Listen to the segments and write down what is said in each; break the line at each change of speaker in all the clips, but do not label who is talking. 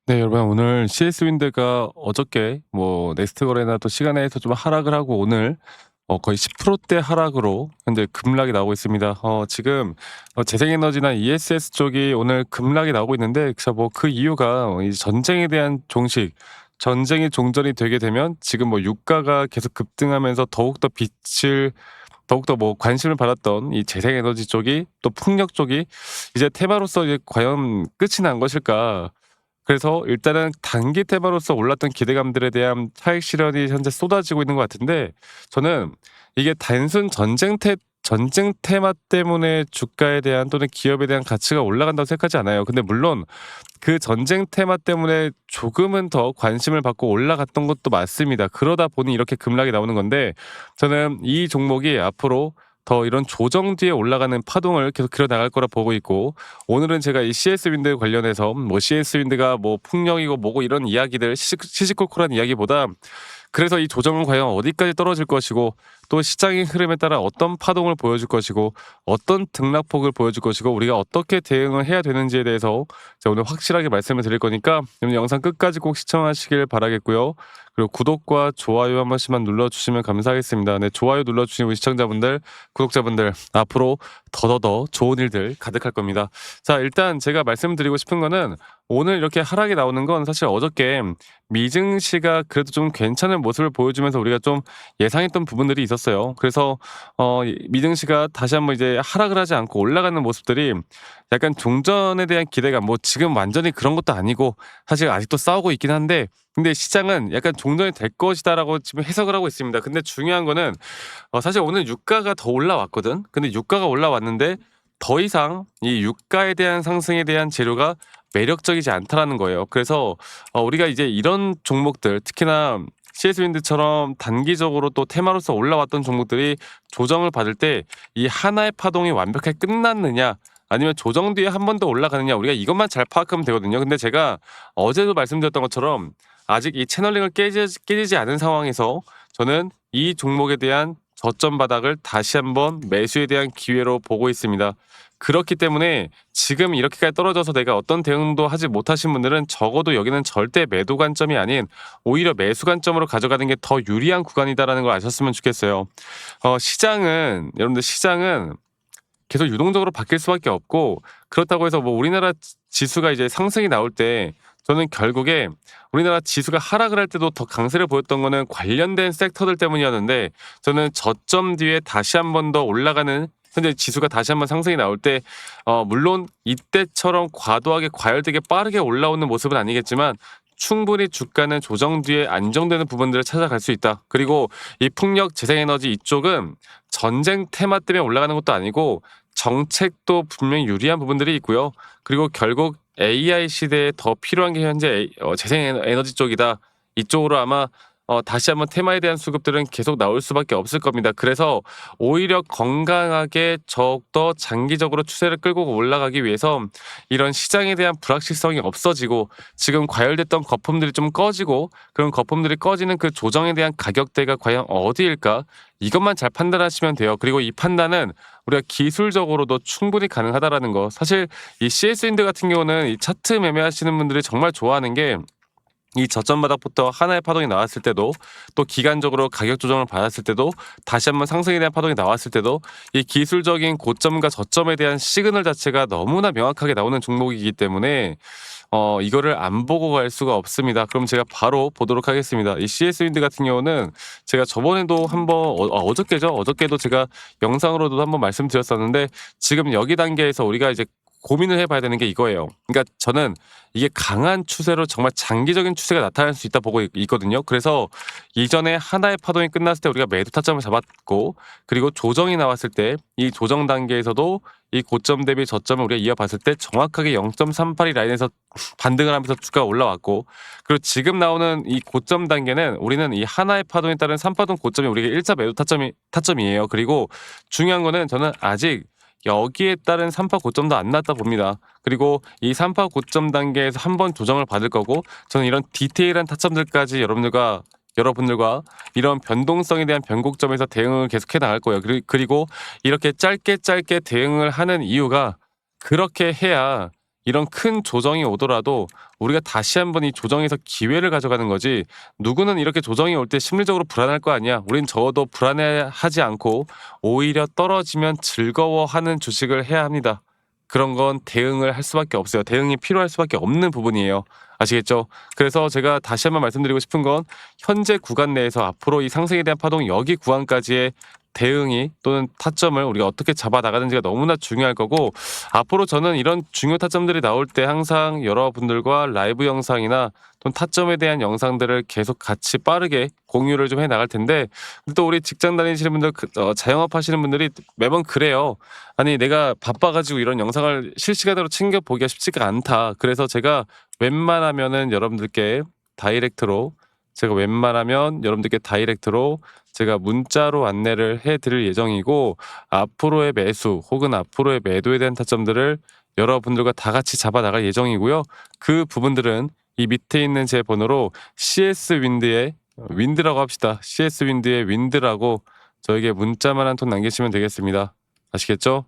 네, 여러분 오늘 CS 윈드가 어저께 뭐 넥스트 거래나 또 시간에서 좀 하락을 하고 오늘 거의 10%대 하락으로 현재 급락이 나오고 있습니다. 지금 재생에너지나 ESS 쪽이 오늘 급락이 나오고 있는데 그 이유가 이 전쟁에 대한 종식, 전쟁이 종전이 되게 되면 지금 뭐 유가가 계속 급등하면서 더욱더 뭐 관심을 받았던 이 재생에너지 쪽이 또 풍력 쪽이 이제 테마로서 이제 과연 끝이 난 것일까? 그래서 일단은 단기 테마로서 올랐던 기대감들에 대한 차익 실현이 현재 쏟아지고 있는 것 같은데, 저는 이게 단순 전쟁 테마 때문에 주가에 대한 또는 기업에 대한 가치가 올라간다고 생각하지 않아요. 근데 물론 그 전쟁 테마 때문에 조금은 더 관심을 받고 올라갔던 것도 맞습니다. 그러다 보니 이렇게 급락이 나오는 건데, 저는 이 종목이 앞으로 더 이런 조정 뒤에 올라가는 파동을 계속 그려 나갈 거라 보고 있고, 오늘은 제가 이 CS 윈드 관련해서 뭐 CS 윈드가 뭐 풍력이고 뭐고 이런 이야기들 시시콜콜한 이야기보다, 그래서 이 조정은 과연 어디까지 떨어질 것이고, 또 시장의 흐름에 따라 어떤 파동을 보여줄 것이고, 어떤 등락폭을 보여줄 것이고, 우리가 어떻게 대응을 해야 되는지에 대해서 제가 오늘 확실하게 말씀을 드릴 거니까 여러분 영상 끝까지 꼭 시청하시길 바라겠고요. 그리고 구독과 좋아요 한 번씩만 눌러주시면 감사하겠습니다. 네, 좋아요 눌러주신 우리 시청자분들, 구독자분들, 앞으로 더더더 좋은 일들 가득할 겁니다. 자, 일단 제가 말씀드리고 싶은 거는, 오늘 이렇게 하락이 나오는 건 사실 어저께 미증시가 그래도 좀 괜찮은 모습을 보여주면서 우리가 좀 예상했던 부분들이 있었어요. 그래서 미증시가 다시 한번 이제 하락을 하지 않고 올라가는 모습들이 약간 종전에 대한 기대감, 뭐 지금 완전히 그런 것도 아니고 사실 아직도 싸우고 있긴 한데, 근데 시장은 약간 종전이 될 것이다라고 지금 해석을 하고 있습니다. 근데 중요한 거는 사실 오늘 유가가 더 올라왔거든. 근데 유가가 올라왔는데 더 이상 이 유가에 대한 상승에 대한 재료가 매력적이지 않다라는 거예요. 그래서 우리가 이제 이런 종목들, 특히나 CS윈드처럼 단기적으로 또 테마로서 올라왔던 종목들이 조정을 받을 때 이 하나의 파동이 완벽하게 끝났느냐, 아니면 조정 뒤에 한 번 더 올라가느냐, 우리가 이것만 잘 파악하면 되거든요. 근데 제가 어제도 말씀드렸던 것처럼 아직 이 채널링을 깨지지 않은 상황에서 저는 이 종목에 대한 저점 바닥을 다시 한번 매수에 대한 기회로 보고 있습니다. 그렇기 때문에 지금 이렇게까지 떨어져서 내가 어떤 대응도 하지 못하신 분들은 적어도 여기는 절대 매도 관점이 아닌 오히려 매수 관점으로 가져가는 게 더 유리한 구간이다라는 걸 아셨으면 좋겠어요. 여러분들 시장은 계속 유동적으로 바뀔 수밖에 없고, 그렇다고 해서 뭐 우리나라 지수가 이제 상승이 나올 때, 저는 결국에 우리나라 지수가 하락을 할 때도 더 강세를 보였던 거는 관련된 섹터들 때문이었는데, 저는 저점 뒤에 다시 한 번 더 올라가는, 현재 지수가 다시 한번 상승이 나올 때 물론 이때처럼 과도하게 과열되게 빠르게 올라오는 모습은 아니겠지만 충분히 주가는 조정 뒤에 안정되는 부분들을 찾아갈 수 있다. 그리고 이 풍력 재생에너지 이쪽은 전쟁 테마 때문에 올라가는 것도 아니고 정책도 분명히 유리한 부분들이 있고요. 그리고 결국 AI 시대에 더 필요한 게 현재 재생에너지 쪽이다. 이쪽으로 아마 다시 한번 테마에 대한 수급들은 계속 나올 수밖에 없을 겁니다. 그래서 오히려 건강하게 더욱더 장기적으로 추세를 끌고 올라가기 위해서 이런 시장에 대한 불확실성이 없어지고, 지금 과열됐던 거품들이 좀 꺼지고, 그런 거품들이 꺼지는 그 조정에 대한 가격대가 과연 어디일까? 이것만 잘 판단하시면 돼요. 그리고 이 판단은 우리가 기술적으로도 충분히 가능하다라는 거. 사실 이 CS인드 같은 경우는 이 차트 매매하시는 분들이 정말 좋아하는 게, 이 저점 바닥부터 하나의 파동이 나왔을 때도, 또 기간적으로 가격 조정을 받았을 때도, 다시 한번 상승에 대한 파동이 나왔을 때도 이 기술적인 고점과 저점에 대한 시그널 자체가 너무나 명확하게 나오는 종목이기 때문에 이거를 안 보고 갈 수가 없습니다. 그럼 제가 바로 보도록 하겠습니다. 이 CS 윈드 같은 경우는 제가 저번에도 한번 어저께도 제가 영상으로도 한번 말씀드렸었는데, 지금 여기 단계에서 우리가 이제 고민을 해봐야 되는 게 이거예요. 그러니까 저는 이게 강한 추세로 정말 장기적인 추세가 나타날 수 있다 보고 있거든요. 그래서 이전에 하나의 파동이 끝났을 때 우리가 매도 타점을 잡았고, 그리고 조정이 나왔을 때 이 조정 단계에서도 이 고점 대비 저점을 우리가 이어봤을 때 정확하게 0.382 라인에서 반등을 하면서 주가가 올라왔고, 그리고 지금 나오는 이 고점 단계는 우리는 이 하나의 파동에 따른 3파동 고점이 우리가 1차 매도 타점이에요. 그리고 중요한 거는 저는 아직 여기에 따른 3파 고점도 안 났다 봅니다. 그리고 이 3파 고점 단계에서 한번 조정을 받을 거고, 저는 이런 디테일한 타점들까지 여러분들과 이런 변동성에 대한 변곡점에서 대응을 계속해 나갈 거예요. 그리고 이렇게 짧게 대응을 하는 이유가, 그렇게 해야 이런 큰 조정이 오더라도 우리가 다시 한번 이 조정에서 기회를 가져가는 거지, 누구는 이렇게 조정이 올 때 심리적으로 불안할 거 아니야. 우린 적어도 불안해하지 않고 오히려 떨어지면 즐거워하는 주식을 해야 합니다. 그런 건 대응을 할 수밖에 없어요. 대응이 필요할 수밖에 없는 부분이에요. 아시겠죠? 그래서 제가 다시 한번 말씀드리고 싶은 건, 현재 구간 내에서 앞으로 이 상승에 대한 파동 여기 구간까지의 대응이 또는 타점을 우리가 어떻게 잡아 나가는지가 너무나 중요할 거고, 앞으로 저는 이런 중요 타점들이 나올 때 항상 여러분들과 라이브 영상이나 또는 타점에 대한 영상들을 계속 같이 빠르게 공유를 좀 해 나갈 텐데, 근데 또 우리 직장 다니시는 분들, 자영업 하시는 분들이 매번 그래요. 아니, 내가 바빠가지고 이런 영상을 실시간으로 챙겨 보기가 쉽지가 않다. 그래서 제가 웬만하면은 여러분들께 다이렉트로 제가 문자로 안내를 해 드릴 예정이고, 앞으로의 매수 혹은 앞으로의 매도에 대한 타점들을 여러분들과 다 같이 잡아 나갈 예정이고요. 그 부분들은 이 밑에 있는 제 번호로 CS 윈드의 윈드라고 합시다. CS 윈드의 윈드라고 저에게 문자만 한 통 남기시면 되겠습니다. 아시겠죠?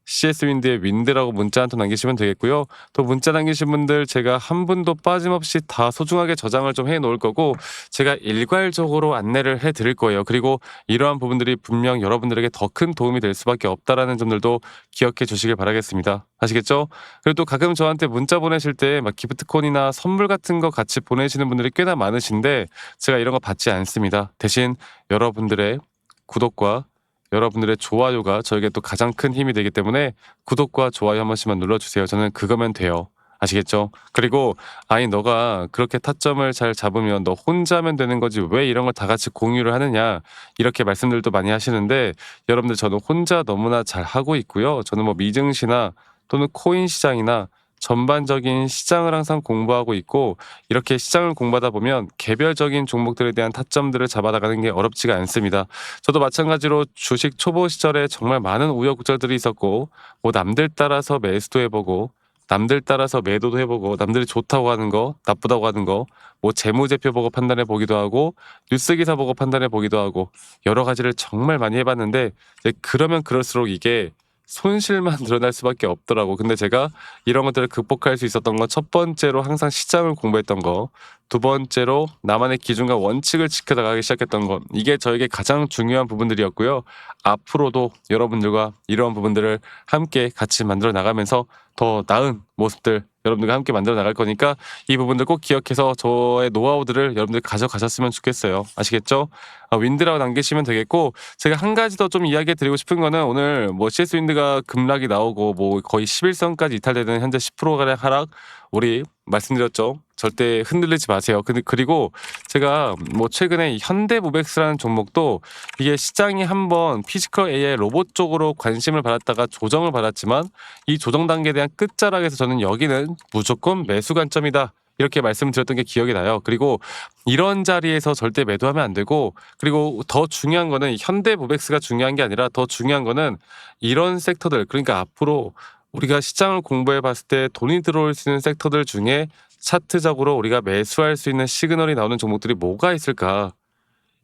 CS 윈드의 윈드라고 문자 한 통 남기시면 되겠고요. 또 문자 남기신 분들 제가 한 분도 빠짐없이 다 소중하게 저장을 좀 해 놓을 거고, 제가 일괄적으로 안내를 해 드릴 거예요. 그리고 이러한 부분들이 분명 여러분들에게 더 큰 도움이 될 수밖에 없다라는 점들도 기억해 주시길 바라겠습니다. 아시겠죠? 그리고 또 가끔 저한테 문자 보내실 때 막 기프트콘이나 선물 같은 거 같이 보내시는 분들이 꽤나 많으신데, 제가 이런 거 받지 않습니다. 대신 여러분들의 구독과 여러분들의 좋아요가 저에게 또 가장 큰 힘이 되기 때문에 구독과 좋아요 한 번씩만 눌러주세요. 저는 그거면 돼요. 아시겠죠? 그리고 아니, 너가 그렇게 타점을 잘 잡으면 너 혼자 하면 되는 거지 왜 이런 걸 다 같이 공유를 하느냐, 이렇게 말씀들도 많이 하시는데, 여러분들 저는 혼자 너무나 잘 하고 있고요. 저는 뭐 미증시나 또는 코인 시장이나 전반적인 시장을 항상 공부하고 있고, 이렇게 시장을 공부하다 보면 개별적인 종목들에 대한 타점들을 잡아나가는 게 어렵지가 않습니다. 저도 마찬가지로 주식 초보 시절에 정말 많은 우여곡절들이 있었고, 뭐 남들 따라서 매수도 해보고 남들 따라서 매도도 해보고, 남들이 좋다고 하는 거 나쁘다고 하는 거, 뭐 재무제표 보고 판단해 보기도 하고 뉴스 기사 보고 판단해 보기도 하고, 여러 가지를 정말 많이 해봤는데, 이제 그러면 그럴수록 이게 손실만 늘어날 수밖에 없더라고. 근데 제가 이런 것들을 극복할 수 있었던 건, 첫 번째로 항상 시장을 공부했던 거, 두 번째로 나만의 기준과 원칙을 지켜나가기 시작했던 것, 이게 저에게 가장 중요한 부분들이었고요. 앞으로도 여러분들과 이러한 부분들을 함께 같이 만들어 나가면서 더 나은 모습들 여러분들과 함께 만들어 나갈 거니까, 이 부분들 꼭 기억해서 저의 노하우들을 여러분들 가져가셨으면 좋겠어요. 아시겠죠? 윈드라고 남기시면 되겠고, 제가 한 가지 더 좀 이야기 드리고 싶은 거는, 오늘 뭐 CS 윈드가 급락이 나오고 뭐 거의 11선까지 이탈되는 현재 10%가량 하락, 우리 말씀드렸죠. 절대 흔들리지 마세요. 근데 그리고 제가 뭐 최근에 이 현대모백스라는 종목도, 이게 시장이 한번 피지컬 AI 로봇 쪽으로 관심을 받았다가 조정을 받았지만, 이 조정 단계에 대한 끝자락에서 저는 여기는 무조건 매수 관점이다, 이렇게 말씀드렸던 게 기억이 나요. 그리고 이런 자리에서 절대 매도하면 안 되고, 그리고 더 중요한 거는 이 현대모백스가 중요한 게 아니라, 더 중요한 거는 이런 섹터들, 그러니까 앞으로 우리가 시장을 공부해 봤을 때 돈이 들어올 수 있는 섹터들 중에 차트적으로 우리가 매수할 수 있는 시그널이 나오는 종목들이 뭐가 있을까,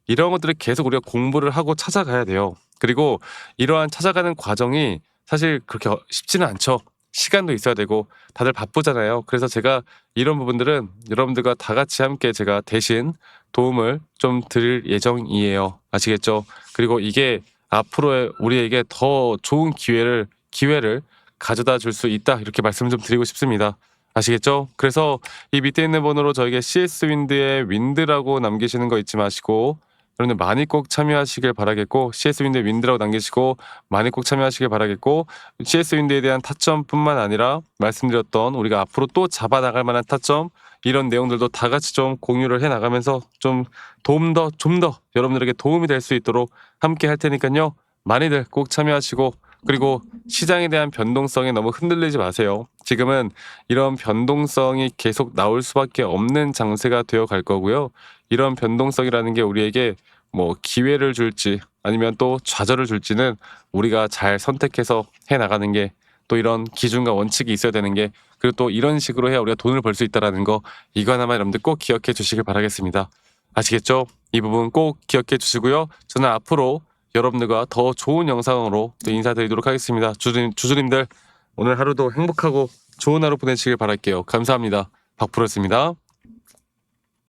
이런 것들을 계속 우리가 공부를 하고 찾아가야 돼요. 그리고 이러한 찾아가는 과정이 사실 그렇게 쉽지는 않죠. 시간도 있어야 되고 다들 바쁘잖아요. 그래서 제가 이런 부분들은 여러분들과 다 같이 함께 제가 대신 도움을 좀 드릴 예정이에요. 아시겠죠? 그리고 이게 앞으로의 우리에게 더 좋은 기회를 가져다 줄 수 있다, 이렇게 말씀을 좀 드리고 싶습니다. 아시겠죠? 그래서 이 밑에 있는 번호로 저에게 CS 윈드의 윈드라고 남기시는 거 잊지 마시고, 여러분들 많이 꼭 참여하시길 바라겠고, CS 윈드의 윈드라고 남기시고 많이 꼭 참여하시길 바라겠고, CS 윈드에 대한 타점뿐만 아니라 말씀드렸던 우리가 앞으로 또 잡아나갈 만한 타점, 이런 내용들도 다 같이 좀 공유를 해 나가면서 좀 좀 더 여러분들에게 도움이 될 수 있도록 함께 할 테니까요. 많이들 꼭 참여하시고, 그리고 시장에 대한 변동성에 너무 흔들리지 마세요. 지금은 이런 변동성이 계속 나올 수밖에 없는 장세가 되어 갈 거고요. 이런 변동성이라는 게 우리에게 뭐 기회를 줄지 아니면 또 좌절을 줄지는 우리가 잘 선택해서 해 나가는 게, 또 이런 기준과 원칙이 있어야 되는 게, 그리고 또 이런 식으로 해야 우리가 돈을 벌 수 있다는 거, 이거 하나만 여러분들 꼭 기억해 주시길 바라겠습니다. 아시겠죠? 이 부분 꼭 기억해 주시고요. 저는 앞으로 여러분들과 더 좋은 영상으로 또 인사드리도록 하겠습니다. 주주님들, 오늘 하루도 행복하고 좋은 하루 보내시길 바랄게요. 감사합니다. 박프로였습니다.